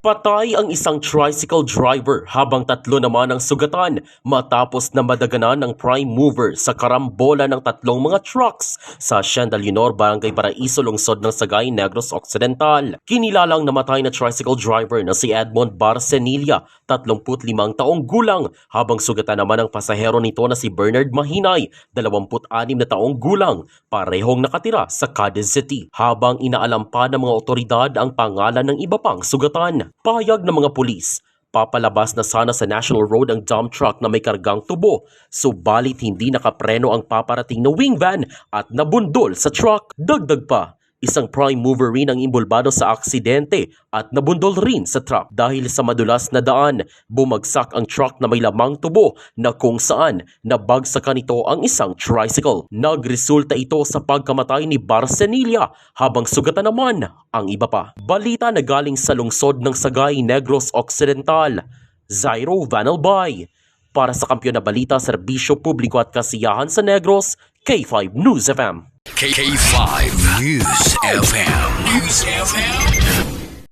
Patay ang isang tricycle driver habang tatlo naman ang sugatan matapos na madaganan ng prime mover sa karambola ng tatlong mga trucks sa Hacienda Leonor, Barangay Paraiso, lungsod ng Sagay, Negros Occidental. Kinilalang namatay na tricycle driver na si Edmond Barcenilla, 35 taong gulang, habang sugatan naman ang pasahero nito na si Bernard Mahinay, 26 na taong gulang, parehong nakatira sa Cadiz City. Habang inaalam pa ng mga otoridad ang pangalan ng iba pang sugatan. Pahayag ng mga pulis, papalabas na sana sa National Road ang dump truck na may kargang tubo, subalit hindi nakapreno ang paparating na wing van at nabundol sa truck. Dagdag pa, isang prime mover rin ang imbulbado sa aksidente at nabundol rin sa truck. Dahil sa madulas na daan, bumagsak ang truck na may lamang tubo na kung saan nabagsakan ito ang isang tricycle. Nagresulta ito sa pagkamatay ni Barcenilla habang sugatan naman ang iba pa. Balita na galing sa lungsod ng Sagay, Negros Occidental, Zairo Vanalbay. Para sa Kampiyon na Balita, Serbisyo Publiko at Kasiyahan sa Negros, K5 News FM. K5 News FM. News FM.